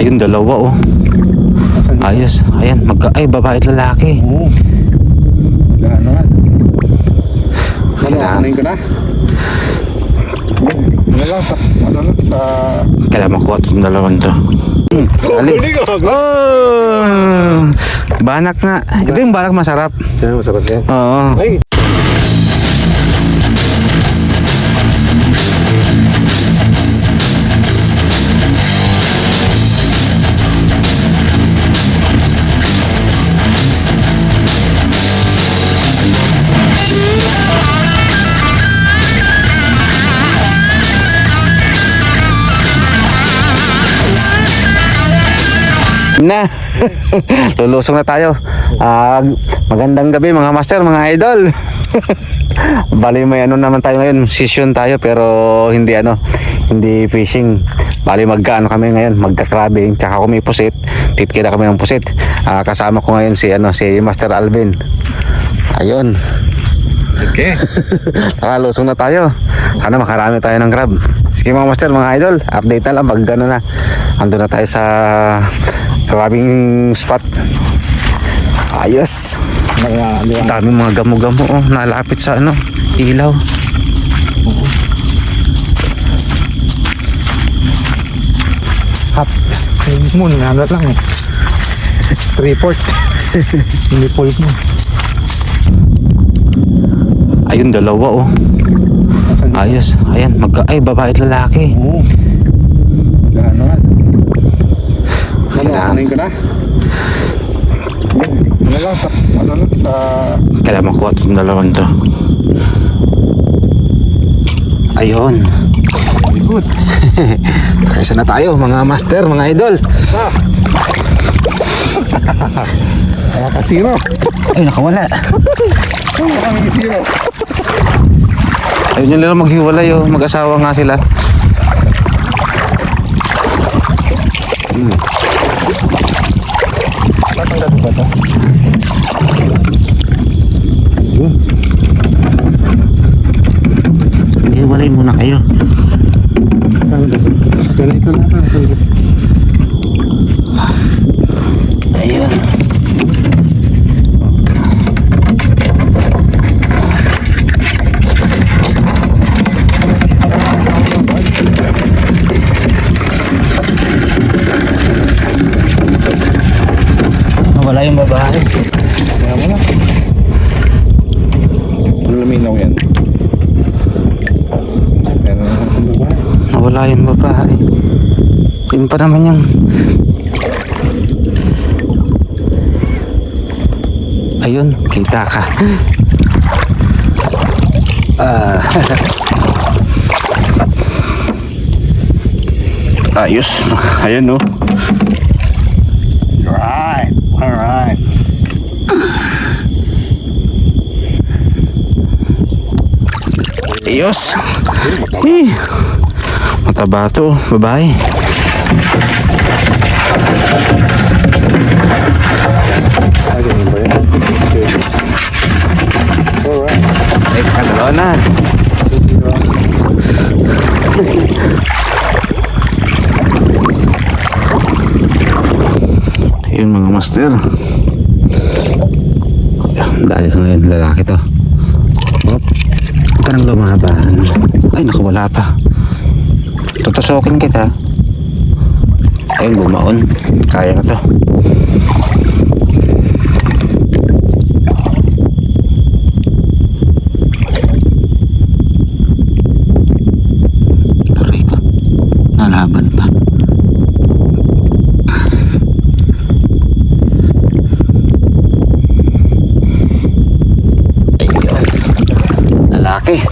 Ayun, dalawa oh. Ayos. Ayan, ay babae at lalaki. Oo. Gano'n. Kailangan ko na. Ano lang sa kailangan makuha kung dalawan to. Ali. Oh! Banak nga. Ito yung banak masarap. Yan, masarap yan. Oo. Ay. Na. Lulusong na tayo. Magandang gabi mga master, mga idol. Bali may ano naman tayo ngayon, session tayo pero hindi fishing. Bali magkaano kami ngayon, magka-crabbing, tsaka kung may pusit, titkila kami ng pusit. Kasama ko ngayon si Master Alvin. Ayun. Okay. Lusong na tayo. Sana makarami tayo ng crab. Sige mga master, mga idol, update na lang pag gano'n na. Ando na tayo sa crabbing spot. Ayos. Dami mga gamo-gamo nalapit sa ilaw. Half moon, ano lang eh. 3/4. Hindi full moon. Ayun, dalawa oh. Ayos. Ayan, ay babae at lalaki. Oo. Gano'n. Kailangan ko na. Ano lang sa kailangan makuha kung dalawan to. Ayun. good. Kaysa na tayo mga master, mga idol. Kaya kasiro. Ay, nakawala. Kami kasiro. Ayun nyo lang maghiwalay oh. Mag-asawa nga sila. Batang ba ito? Maghiwalay muna kayo. Ganito na ito. Ayun. Wala yung babae. Kaya mo na. Luminaw yan. Yan ang babae. Nawala yung babae. Yun pa naman yung ayun, kita ka. Ayos. Ayun oh. Alright. Alright. Ayos. Mataba to, babae. Ganyan ba yan? Okay. Alright. Ay, pagdalawa na. Ayun mga master. Dahil ka ngayon, lalaki to. Huwag ka nang lumaban. Ay, nakawala pa. Tutusokin kita. Ayun, bumaon. Kaya na to. Aray ko. Nalaban pa. Ayun. Lalaki.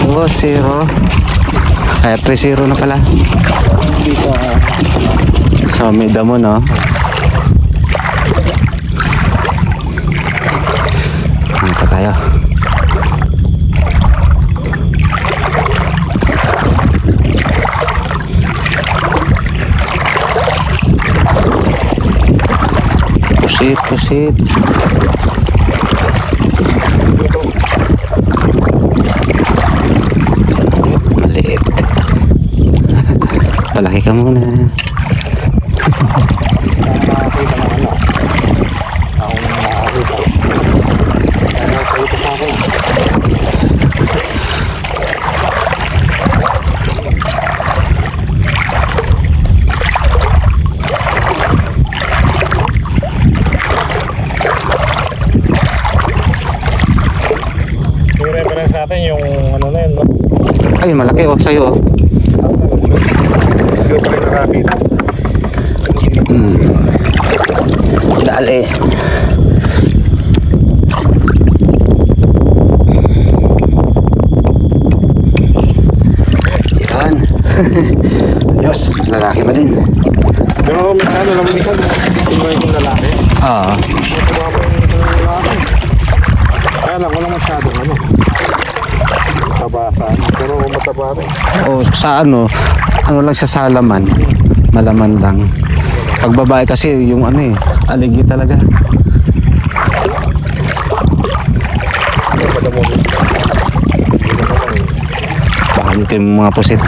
Oh, 0. Ay, 3-0 na pala. Hindi pa. So, may damo, no? Ano pa tayo? Pusit. Maliit. ka muna. Nakakita na ano. Akong nakakita. Ano sa ito sa akin? Yung reference natin yung ano na yun, no? Ay, malaki oh, sa'yo oh. Hindi ko pa rin nakakita. Dali. Yan. Ayos, lalaki ba din? Pero minsan, alam mo minsan, kung ba yung lalaki? Oo. Ito ba pa yung lalaki? Kaya lang, walang masyadong ano. Tabasan. Pero mataba rin. O sa ano lang siya sa laman. Malaman lang. Pag babae kasi yung ano eh, aligi talaga. Baka dito yung mga pusit.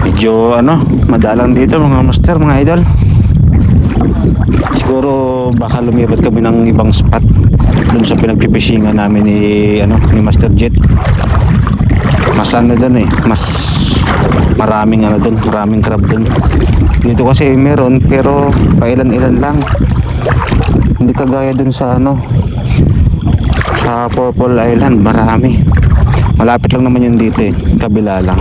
Medyo ano, madalang dito mga master, mga idol. Siguro baka lumipat kami ng ibang spot dun sa pinagpipishingan namin ni ni Master Jet. Mas ano dun eh, mas maraming ano dun, maraming crab dun. Dito kasi meron pero pailan-ilan lang. Hindi kagaya dun sa sa Purple Island, marami. Malapit lang naman yun dito eh, kabila lang.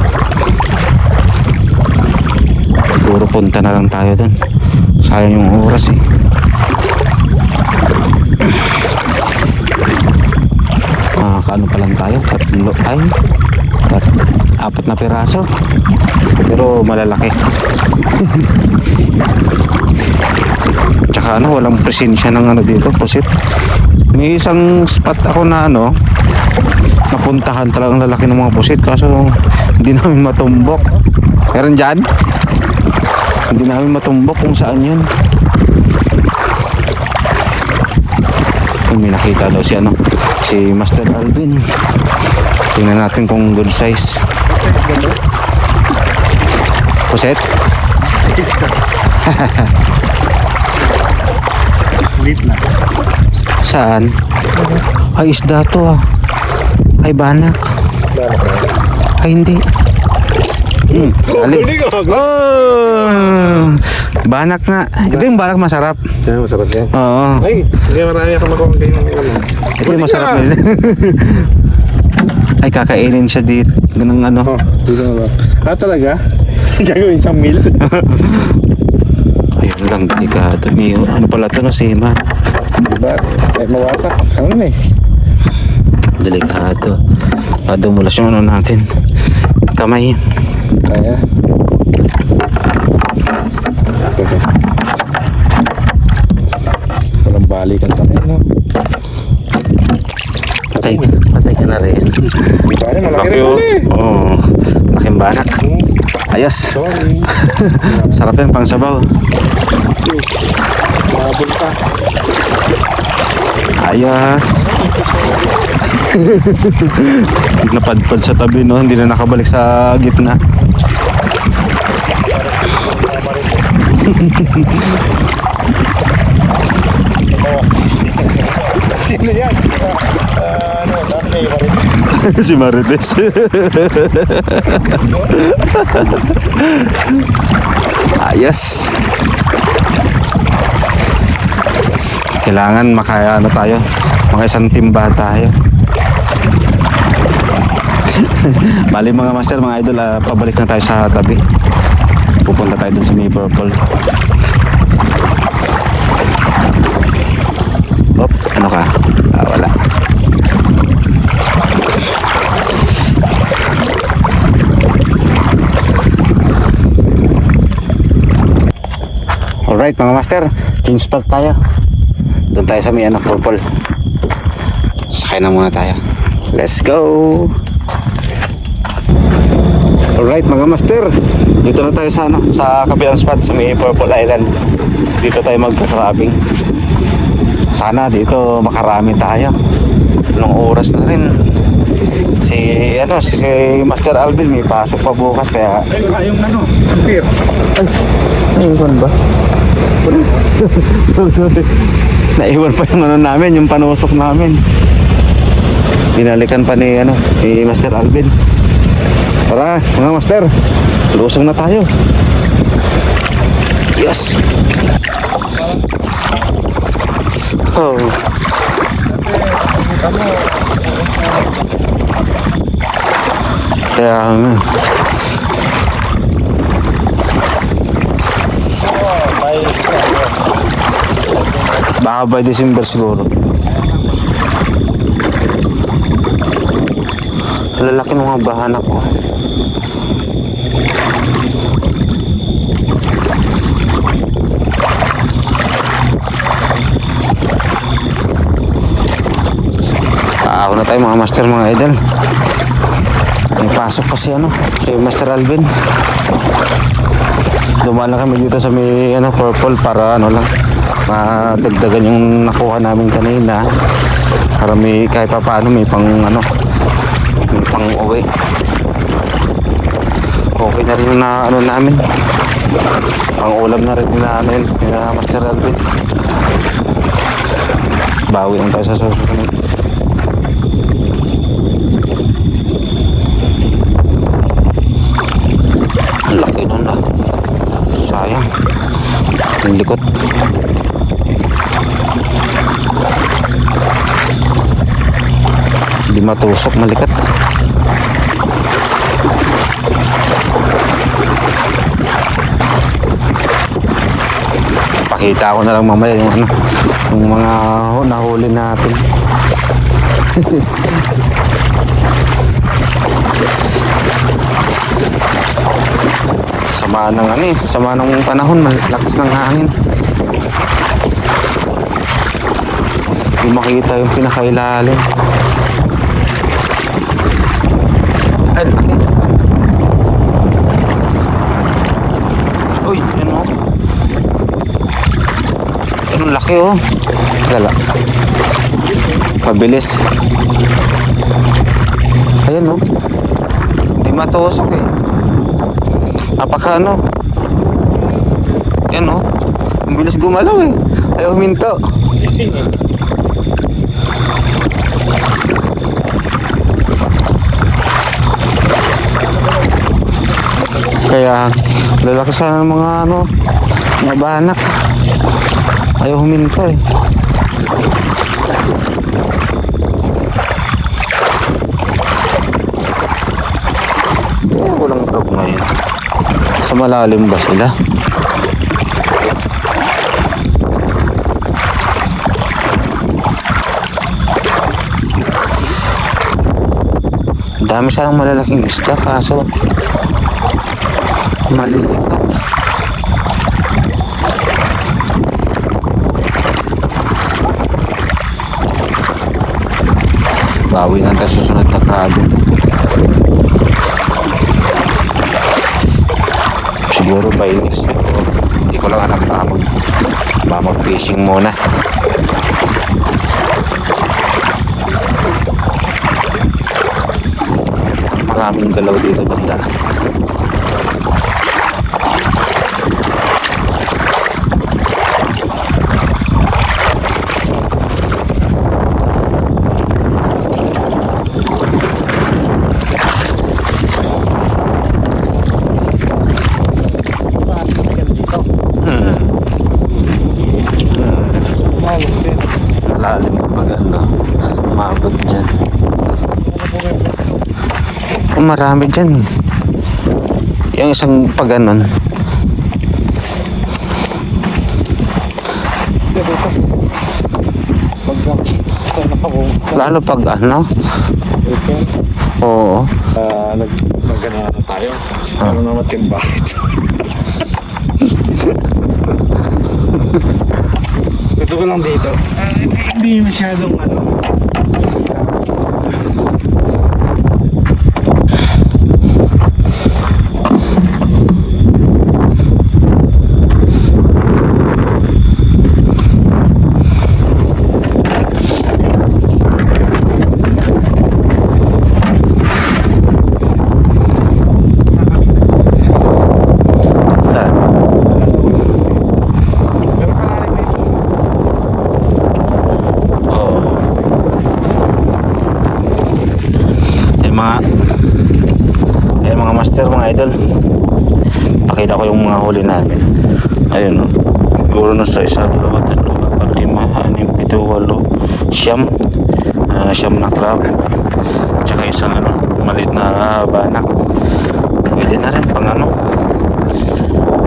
Siguro punta na lang tayo dun. Sayang yung oras eh. Makakaano pa lang tayo, apat na piraso, pero malalaki. Tsaka walang presensya ng dito, pusit. May isang spot ako na napuntahan, talagang lalaki ng mga pusit, kaso hindi namin matumbok. Meron dyan? Hindi namin matumbok kung saan yun. May nakita daw si Master Alvin. Tingnan natin kung good size. Puset? Lit na. Saan? Ay, isda to ah. Ay, banak. Ay, hindi. Ali. Oh, banak nga. Ito yung banak masarap. Yan, masarap yan. Oo. Ay, hindi marami ako makuha ganyan. Ito yung masarap nila. Ay, kakainin siya dito. Ganang Oh, dito na ba? Talaga? Gagawin siyang meal? Ayun lang, delikado. May pala ito, sema. Diba? Eh, mawasak. Ano eh? Delikado. Dumulas yung natin. Kamay. Kaya. Walang balikan kami, no? Patay ka na rin. Diba rin, malaki rin pala eh. Oo. Laking banak. Ayos. Sorry. Sarap yan, pang sabaw. Mabul ka. Ayos. Napadpad sa tabi, no? Hindi na nakabalik sa gitna. Sino yan? Dami na yung Si Marites. Ayos. Kailangan tayo. Makaisang timba tayo. Bali mga master, mga idol, pabalik na tayo sa tabi. Pupunta tayo dun sa may purple. Op, ano ka? Wala. Alright mga master, change spot tayo. Doon tayo sa may purple. Sakay na muna tayo. Let's go! Alright mga master, dito na tayo sa kabilang spot sa may Purple Island. Dito tayo magka-crabbing. sana dito makarami tayo. Anong oras na rin? Si Master Alvin may pasok pa bukas kaya Ay, wala yung ano, beer. naiwan ba? Sorry. Naiwan pa yung ano namin, yung panusok namin. Binalikan pa ni Master Alvin. Tara, mga master. Lusong na tayo. Yes. Oh. Kaya nga. Baka by December siguro. Lalaki ng mga bahanak ko. Ako na tayo mga master, mga idol. May pasok pa si Master Alvin. Dumaan na kami dito sa may purple para lang madagdagan yung nakuha namin kanina para may kahit pa paano may pang may pang uwi. Okay na rin na namin pang ulam na rin na Master Alvin. Bawi ang tayo sa susunod. Ang laki nun sayang yung likot. Hindi matusok, malikat. Pakita ko na lang mamaya yung mga nahuli natin. Sama ng panahon, malakas ng hangin. Hindi makita yung pinakailalim. Ay, laki. Uy, yun o. Yun, laki o. Gala. Mabilis. Ayan o. Hindi matusok eh. Napaka yan o. Ang bilis gumalaw eh. Ayaw huminto. Gising eh. Kaya lalaki sana ng mga mga banak. Ayaw huminto eh. Walang drop ngayon. Sa malalim ba sila? Dami sanang malalaking isda kaso malilikat. Bawi na tayo susunod na krado. Siguro by next week. Hindi ko lang alam ba mag-fishing muna. Maraming galaw dito banda. Malalim kapag umabot dyan. Marami dyan eh. Yung isang pag ganon. Kasi dito. Lalo pag Ito. Oo. Nag-ano tayo. Ano naman timba ito. Gusto ko lang dito. Hindi masyadong master, mga idol. Pakita ko yung mga huli namin. Ayun, no. Siguro na sa 1, 2, 3, 4, 5, 6, 7, 8, 9, 10. Siyam na crab. Tsaka isang maliit na banak. Pwede na rin pang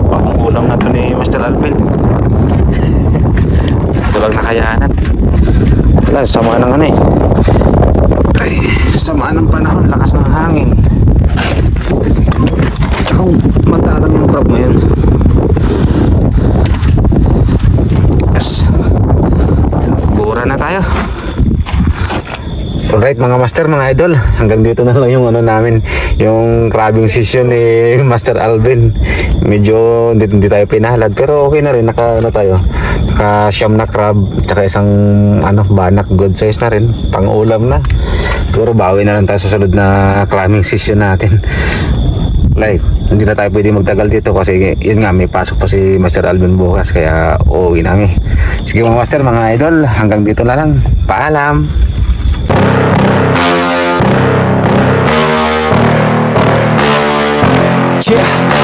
pang ulam na to ni Master Alvin. Walang nakayanan. Wala, sama ng ay, sama ng panahon, lakas ng hangin. Tsaka matalang yung crab ngayon. Yes. Bura na tayo. Alright mga master, mga idol, hanggang dito na lang yung namin, yung crabbing session ni Master Alvin. Medyo hindi tayo pinahalad, pero okay na rin, naka siyam na crab, tsaka isang banak, good size na rin, pang ulam na. Pero bawi na lang tayo sa sunod na crabbing session natin. Like, hindi na tayo pwede magtagal dito kasi yun nga, may pasok pa si Master Alvin bukas, kaya uuwi namin. Sige mga master, mga idol, hanggang dito na lang, paalam. Yeah.